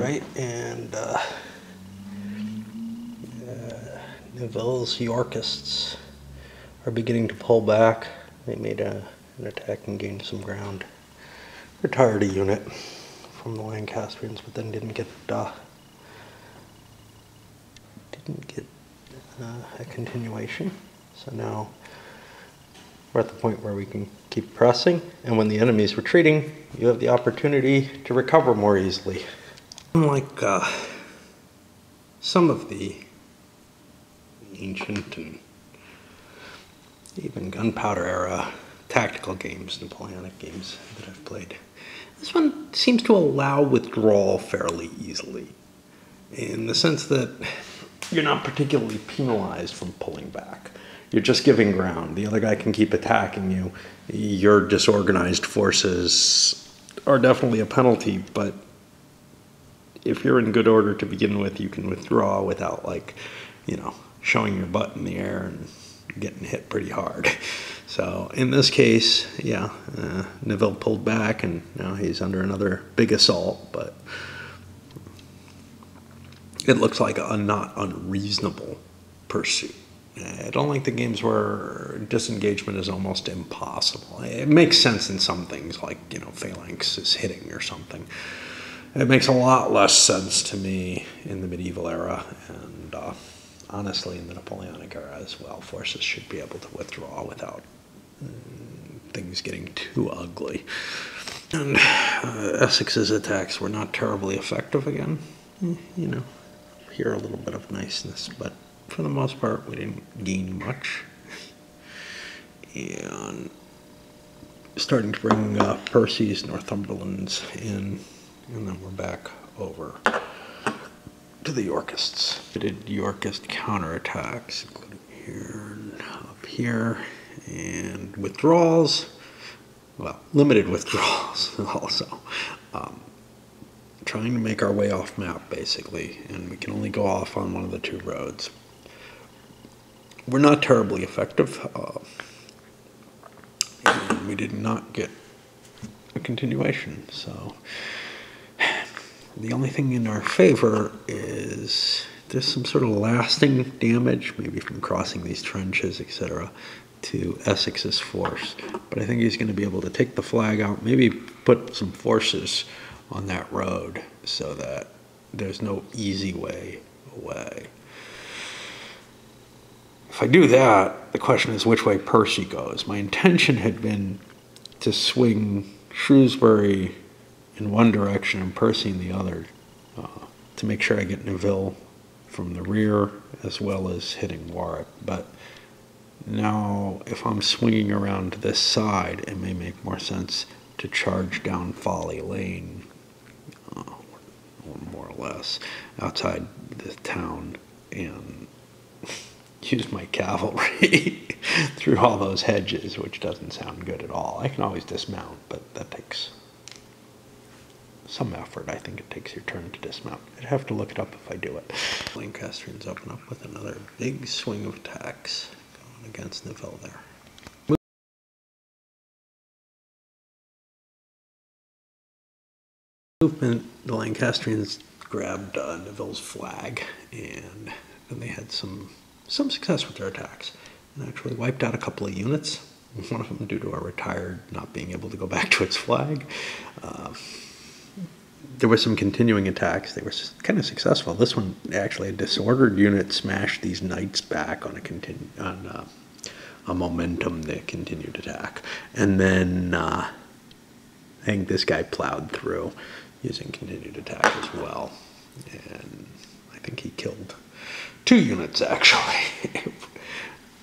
right? And Neville's Yorkists are beginning to pull back. They made an attack and gained some ground. Retired a unit from the Lancastrians, but then didn't get a continuation. So now we're at the point where we can keep pressing, and when the enemy's retreating, you have the opportunity to recover more easily. Unlike some of the ancient and even gunpowder era tactical games, Napoleonic games that I've played, this one seems to allow withdrawal fairly easily, in the sense that you're not particularly penalized from pulling back. You're just giving ground. The other guy can keep attacking you. Your disorganized forces are definitely a penalty, but if you're in good order to begin with, you can withdraw without, like, showing your butt in the air and getting hit pretty hard. So in this case, yeah, Neville pulled back, and now he's under another big assault, but it looks like a not unreasonable pursuit. I don't like the games where disengagement is almost impossible. It makes sense in some things, like, phalanx is hitting or something. It makes a lot less sense to me in the medieval era, and honestly in the Napoleonic era as well. Forces should be able to withdraw without things getting too ugly. And Essex's attacks were not terribly effective again. Here a little bit of niceness, but for the most part we didn't gain much. And starting to bring Percy's, Northumberland's in, and then we're back over to the Yorkists. We did Yorkist counterattacks, including here and up here, and withdrawals, well, limited withdrawals also. Trying to make our way off map, basically, and we can only go off on one of the two roads. We're not terribly effective, and we did not get a continuation, so the only thing in our favor is there's some sort of lasting damage, maybe from crossing these trenches, etc., to Essex's force. But I think he's going to be able to take the flag out, maybe put some forces on that road so that there's no easy way away. If I do that, the question is which way Percy goes. My intention had been to swing Shrewsbury in one direction and Percy in the other, to make sure I get Neville from the rear as well as hitting Warwick. But now, if I'm swinging around to this side, it may make more sense to charge down Folly Lane, or more or less, outside the town, and use my cavalry through all those hedges, which doesn't sound good at all. I can always dismount, but that takes some effort. I think it takes your turn to dismount. I'd have to look it up if I do it. Lancastrians open up with another big swing of attacks going against Neville there. Movement, the Lancastrians grabbed Neville's flag, and then they had some success with their attacks, and actually wiped out a couple of units, one of them due to a retired not being able to go back to its flag. There were some continuing attacks. They were kind of successful. This one, actually, a disordered unit smashed these knights back on a momentum, they continued attack. And then I think this guy plowed through using continued attack as well. And I think he killed 2 units, actually,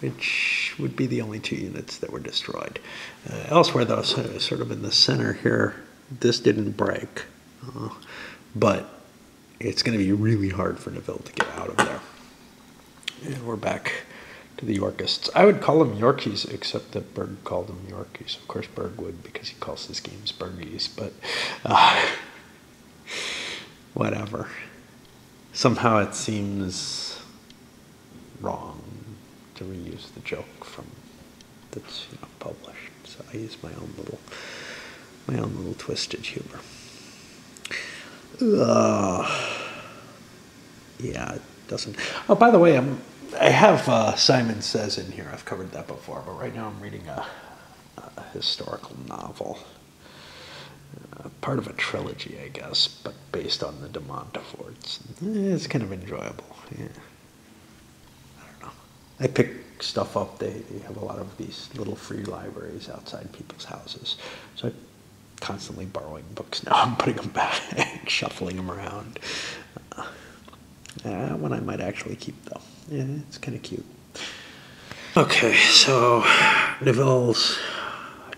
which would be the only 2 units that were destroyed. Elsewhere, though, sort of in the center here, this didn't break. But it's going to be really hard for Neville to get out of there. And we're back to the Yorkists. I would call them Yorkies, except that Berg called them Yorkies. Of course, Berg would, because he calls his games Bergies, but whatever. Somehow it seems wrong to reuse the joke from that's published. So I use my own little twisted humor. Yeah, it doesn't. Oh, by the way, I have Simon Says in here. I've covered that before, but right now I'm reading a historical novel. Part of a trilogy, I guess, but based on the de Monteforts. It's kind of enjoyable. Yeah. I don't know. I pick stuff up. They have a lot of these little free libraries outside people's houses. So I'm constantly borrowing books now. I'm putting them back, shuffling them around. One I might actually keep, though. Yeah, it's kind of cute. Okay, so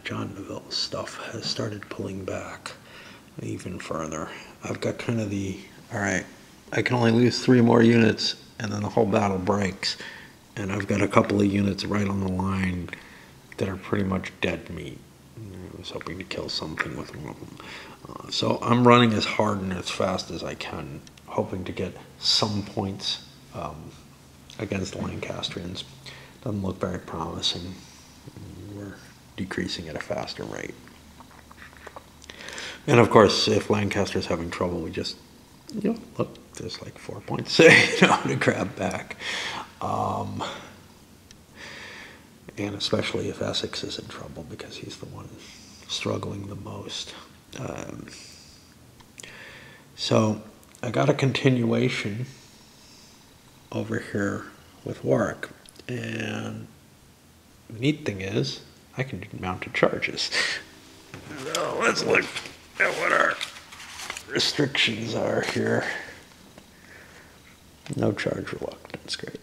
John Neville's stuff has started pulling back even further. I've got kind of all right, I can only lose 3 more units and then the whole battle breaks. And I've got a couple of units right on the line that are pretty much dead meat. I was hoping to kill something with one of them. So I'm running as hard and as fast as I can, hoping to get some points against the Lancastrians. Doesn't look very promising. We're decreasing at a faster rate. And of course, if Lancaster's having trouble, we just, look, there's like 4 points to grab back. And especially if Essex is in trouble, because he's the one struggling the most. So I got a continuation over here with Warwick. And the neat thing is, I can do mounted charges. So let's look at what our restrictions are here. No charge reluctance, great.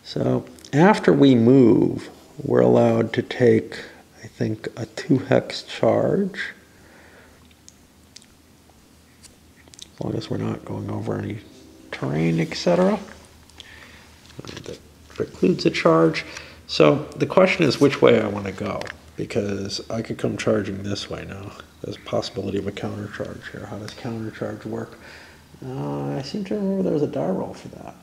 So after we move, we're allowed to take, I think, a 2-hex charge. As long as we're not going over any terrain, etc. That precludes a charge. So the question is which way I want to go, because I could come charging this way now. There's a possibility of a counter charge here. How does counter charge work? I seem to remember there was a die roll for that.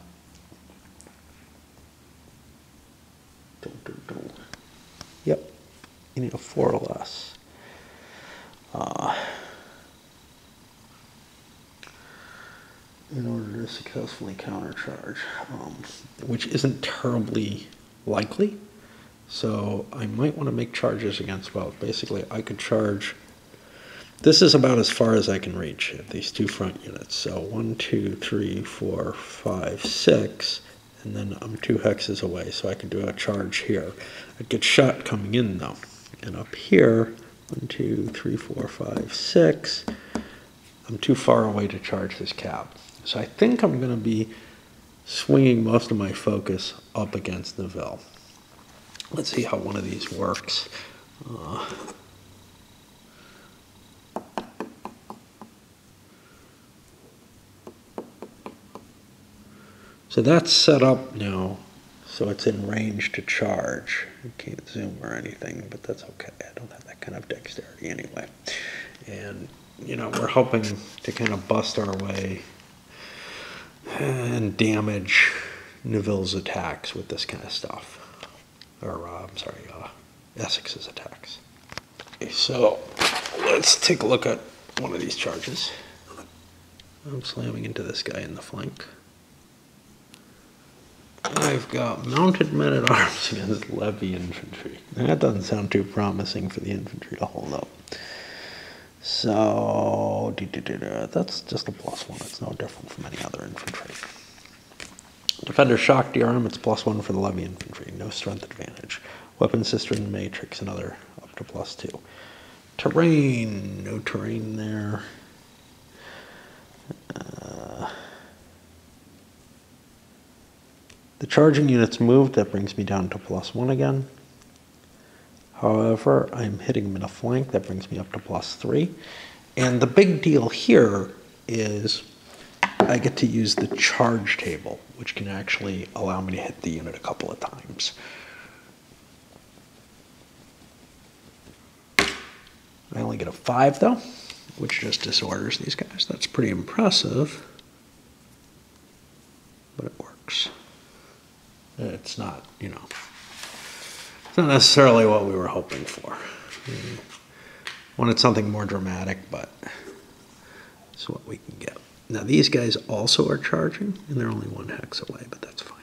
Yep, you need a 4 or less. In order to successfully countercharge, which isn't terribly likely. So I might want to make charges against both. Basically, I could charge. This is about as far as I can reach at these 2 front units. So 1, 2, 3, 4, 5, 6, and then I'm 2 hexes away, so I can do a charge here. I'd get shot coming in though, and up here, 1, 2, 3, 4, 5, 6. I'm too far away to charge this cab. So I think I'm going to be swinging most of my focus up against Neville. Let's see how one of these works. So that's set up now, so it's in range to charge. I can't zoom or anything, but that's okay. I don't have that kind of dexterity anyway. And, we're hoping to kind of bust our way and damage Neville's attacks with this kind of stuff. Or, Essex's attacks. Okay, so let's take a look at one of these charges. I'm slamming into this guy in the flank. I've got mounted men-at-arms against levy infantry. That doesn't sound too promising for the infantry to hold up. So, that's just a +1. It's no different from any other infantry. Defender shock dearm, it's +1 for the levy infantry. No strength advantage. Weapon cistern matrix, another up to +2. Terrain, no terrain there. The charging unit's moved, that brings me down to +1 again. However, I'm hitting him in a flank, that brings me up to +3. And the big deal here is I get to use the charge table, which can actually allow me to hit the unit a couple of times. I only get a 5 though, which just disorders these guys. That's pretty impressive, but it works. It's not, it's not necessarily what we were hoping for. Wanted something more dramatic, but it's what we can get. Now these guys also are charging, and they're only 1 hex away, but that's fine.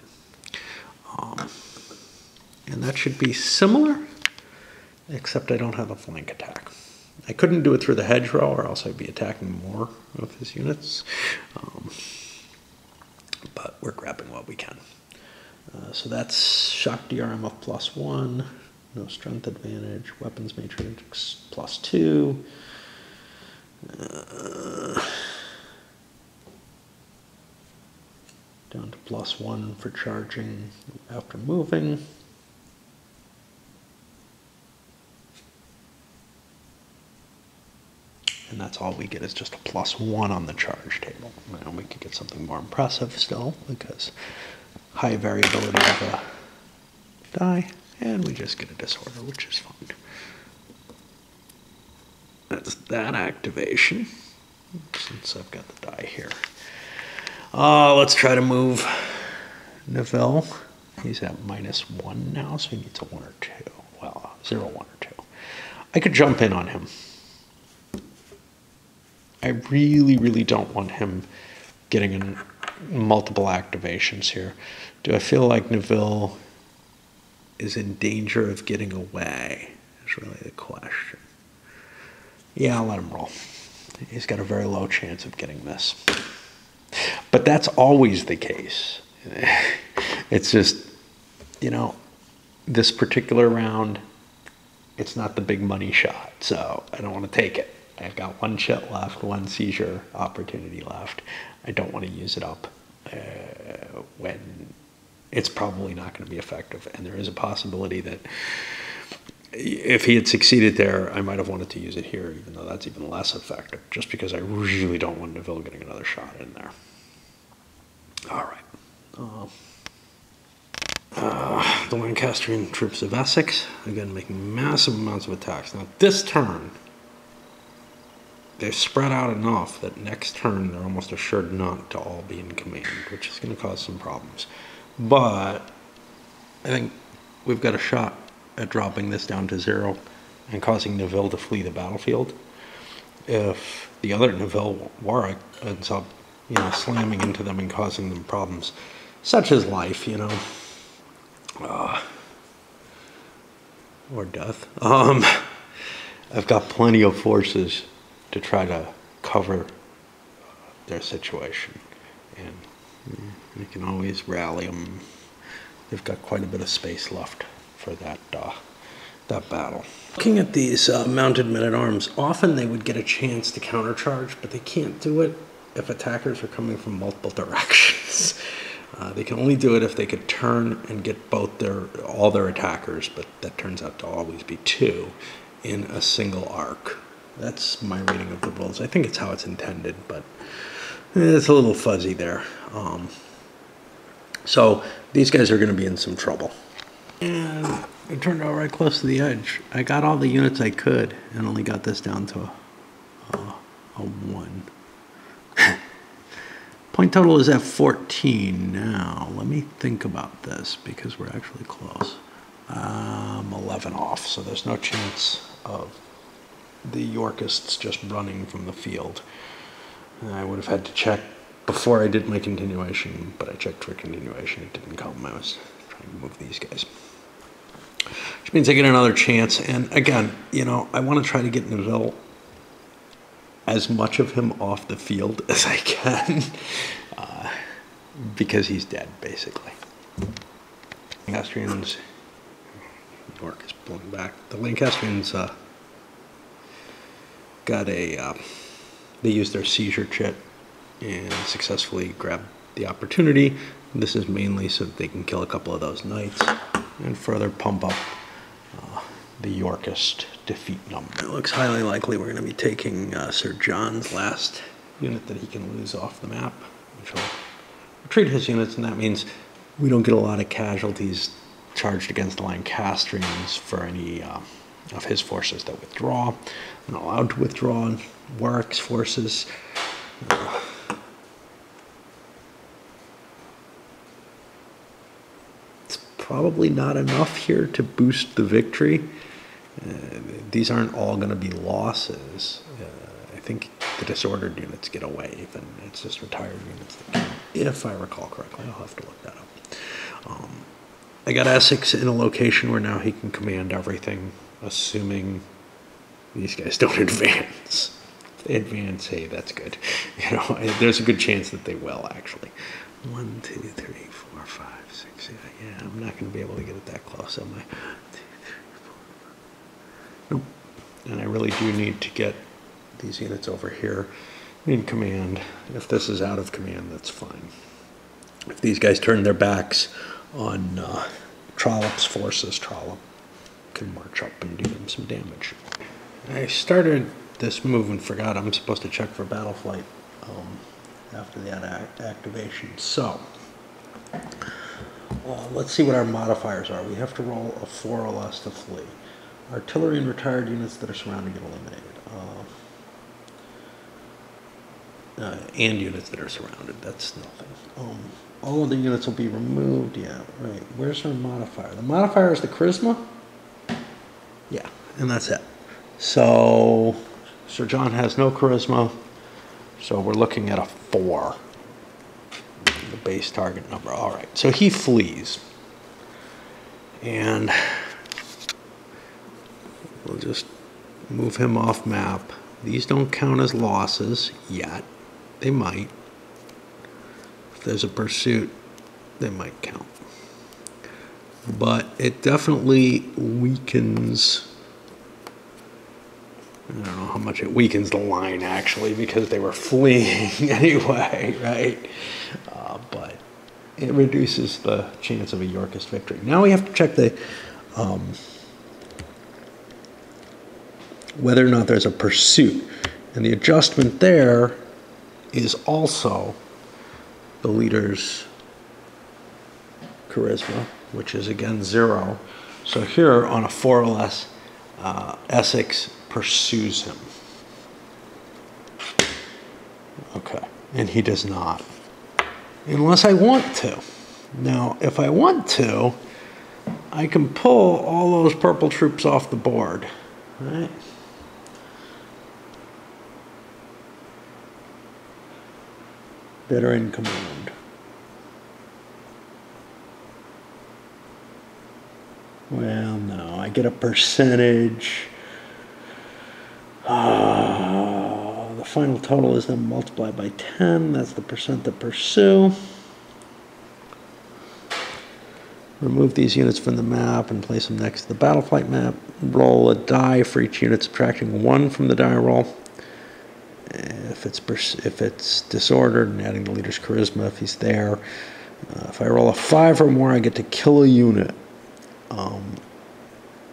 And that should be similar, except I don't have a flank attack. I couldn't do it through the hedgerow, or else I'd be attacking more of his units. But we're grabbing what we can. So that's shock DRM of +1, no strength advantage, weapons matrix +2. Down to +1 for charging after moving. And that's all we get is just a +1 on the charge table. Now we could get something more impressive still, because high variability of a die, and we just get a disorder, which is fine. That's that activation, since I've got the die here. Let's try to move Neville. He's at -1 now, so he needs a 1 or 2. Well, 0, 1 or 2. I could jump in on him. I really, really don't want him getting in multiple activations here. Do I feel like Neville is in danger of getting away? Is really the question. Yeah, I'll let him roll. He's got a very low chance of getting this. But that's always the case. It's just, you know, this particular round, it's not the big money shot, so I don't want to take it. I've got 1 chit left, 1 seizure opportunity left. I don't want to use it up when it's probably not going to be effective. And there is a possibility that if he had succeeded there, I might have wanted to use it here, even though that's even less effective, just because I really don't want Neville getting another shot in there. All right. The Lancastrian troops of Essex, again, making massive amounts of attacks. Now, this turn, they're spread out enough that next turn they're almost assured not to all be in command, which is going to cause some problems. But I think we've got a shot at dropping this down to 0 and causing Neville to flee the battlefield. If the other Neville Warwick ends up, you know, slamming into them and causing them problems, such as life, you know, or death. I've got plenty of forces to try to cover their situation, and you can always rally them. They've got quite a bit of space left for that battle. Looking at these mounted men-at-arms, often they would get a chance to countercharge, but they can't do it if attackers are coming from multiple directions. They can only do it if they could turn and get all their attackers, but that turns out to always be 2 in a single arc. That's my reading of the rules. I think it's how it's intended, but it's a little fuzzy there. So these guys are going to be in some trouble. And it turned out right close to the edge. I got all the units I could and only got this down to a 1. Point total is at 14 now. Let me think about this, because we're actually close. 11 off, so there's no chance of the Yorkists just running from the field. I would have had to check before I did my continuation, but I checked for continuation. It didn't come. I was trying to move these guys. Which means I get another chance. And again, you know, I want to try to get Neville as much of him off the field as I can, because he's dead, basically. Lancastrians, York is pulling back. The Lancastrians got a, they used their seizure chit and successfully grabbed the opportunity. This is mainly so that they can kill a couple of those knights and further pump up the Yorkist defeat number. It looks highly likely we're going to be taking Sir John's last unit that he can lose off the map, which will retreat his units, and that means we don't get a lot of casualties charged against the Lancastrians for any of his forces that withdraw. I'm not allowed to withdraw Warwick's forces. It's probably not enough here to boost the victory, These aren't all going to be losses. I think the disordered units get a wave, and it's just retired units that count, if I recall correctly. I'll have to look that up. I got Essex in a location where now he can command everything, assuming these guys don't advance. If they advance, hey, that's good. You know, there's a good chance that they will, actually. 1, 2, 3, 4, 5, 6, 8. Yeah, I'm not going to be able to get it that close, am I? 2, 3, 4. Nope. And I really do need to get these units over here in command. If this is out of command, that's fine. If these guys turn their backs on Trollope's forces, Trollope can march up and do them some damage. I started this move and forgot I'm supposed to check for battle flight after that activation. So, let's see what our modifiers are. We have to roll a 4 or less to flee. Artillery and retired units that are surrounded get eliminated. And units that are surrounded, that's nothing. All of the units will be removed. Yeah, right. Where's our modifier? The modifier is the charisma? Yeah, and that's it. So, Sir John has no charisma, so we're looking at a 4. The base target number. All right, so he flees. And we'll just move him off map. These don't count as losses yet. They might. If there's a pursuit, they might count. But it definitely weakens. I don't know how much it weakens the line, actually, because they were fleeing anyway, right? But it reduces the chance of a Yorkist victory. Now we have to check the whether or not there's a pursuit. And the adjustment there is also the leader's charisma, which is again 0. So here on a 4 or less, Essex pursues him. Okay, and he does not. Unless I want to. Now, if I want to, I can pull all those purple troops off the board, right? That are in command. Well, no, I get a percentage. The final total is then multiplied by 10. That's the percent that pursue. Remove these units from the map and place them next to the battle flight map. Roll a die for each unit, subtracting 1 from the die roll. If it's disordered, and adding the leader's charisma if he's there. If I roll a 5 or more, I get to kill a unit.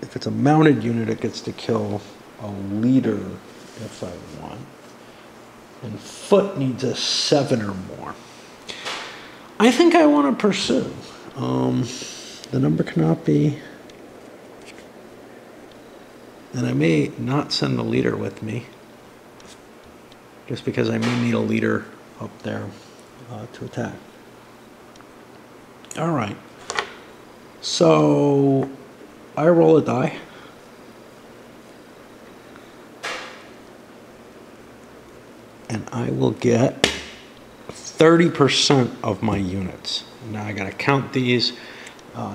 If it's a mounted unit, it gets to kill a leader if I want. And foot needs a 7 or more. I think I want to pursue. The number cannot be. And I may not send the leader with me, just because I may need a leader up there to attack. All right. So I roll a die. And I will get 30% of my units. Now I got to count these.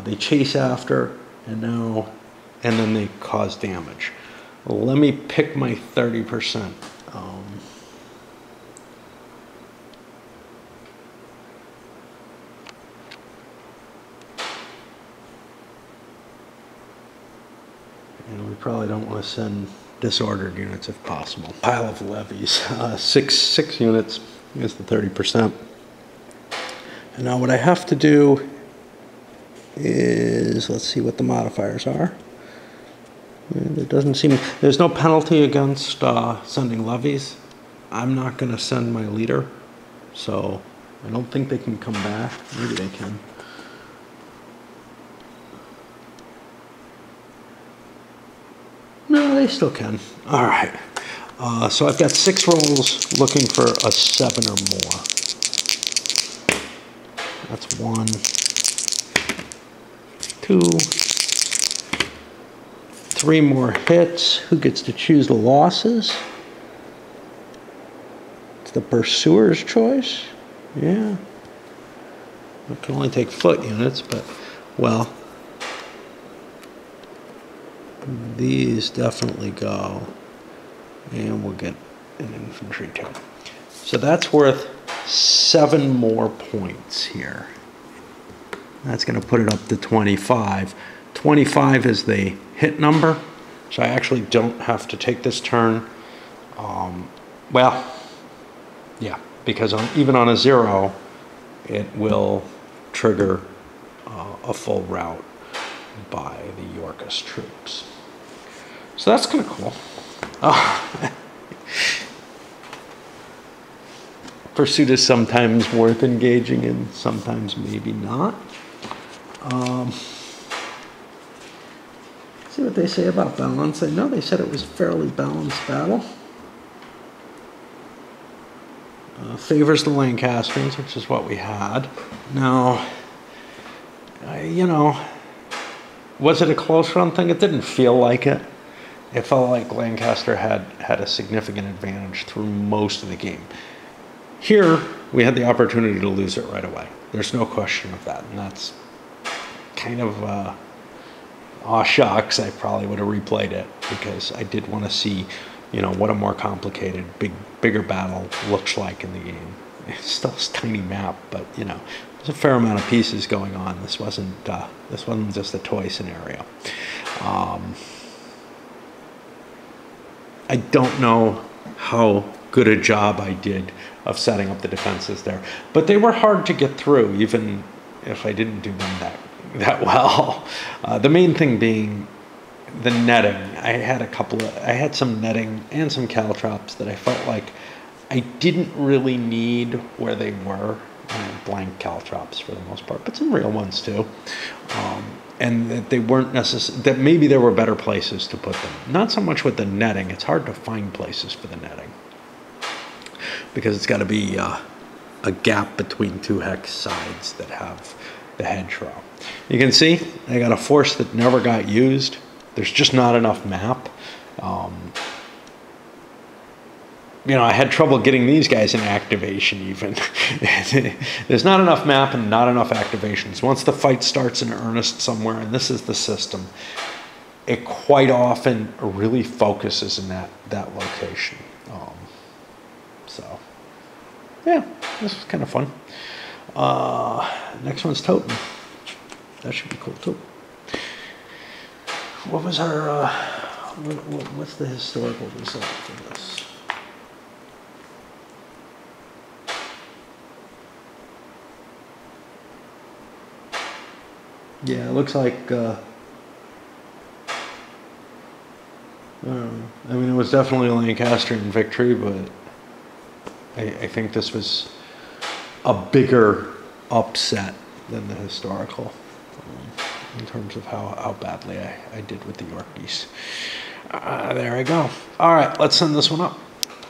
They chase after, and then they cause damage. Well, let me pick my 30%. And we probably don't want to send disordered units if possible. Pile of levies. Six units is the 30%. And now what I have to do is, let's see what the modifiers are. There doesn't seem, there's no penalty against sending levies. I'm not going to send my leader, so I don't think they can come back. Maybe they can. No, they still can. All right. So I've got 6 rolls looking for a 7 or more. That's 1, 2, 3 more hits. Who gets to choose the losses? It's the pursuer's choice. Yeah. It can only take foot units, but, well, these definitely go. And we'll get an infantry too. So that's worth 7 more points here. That's going to put it up to 25. 25 is the hit number, so I actually don't have to take this turn. Well, yeah, because even on a 0, it will trigger a full rout by the Yorkist troops. So that's kind of cool. Pursuit is sometimes worth engaging in, sometimes maybe not. See what they say about balance. I know they said it was a fairly balanced battle. Favors the Lancastrians, which is what we had. Now, you know, was it a close run thing? It didn't feel like it. It felt like Lancaster had a significant advantage through most of the game. Here, we had the opportunity to lose it right away. There's no question of that, and that's kind of, aw shucks, I probably would have replayed it because I did want to see, you know, what a more complicated, bigger battle looks like in the game. It's still a tiny map, but, you know, there's a fair amount of pieces going on. This wasn't just a toy scenario. I don't know how good a job I did of setting up the defenses there, but they were hard to get through, even if I didn't do them that well. The main thing being the netting. I had some netting and some caltrops that I felt like I didn't really need where they were. Blank caltrops for the most part, but some real ones too. And that they weren't necessary, that maybe there were better places to put them. Not so much with the netting. It's hard to find places for the netting because it's got to be a gap between 2 hex sides that have the hedgerow. You can see I got a force that never got used. There's just not enough map. You know, I had trouble getting these guys in activation even. There's not enough map and not enough activations. Once the fight starts in earnest somewhere, and this is the system, it quite often really focuses in that location. So, yeah, this was kind of fun. Next one's Totem. That should be cool too. What was our, what's the historical result for this? Yeah, it looks like, I don't know. I mean, it was definitely a Lancastrian victory, but I think this was a bigger upset than the historical in terms of how badly I did with the Yorkies. There I go. All right, let's send this one up.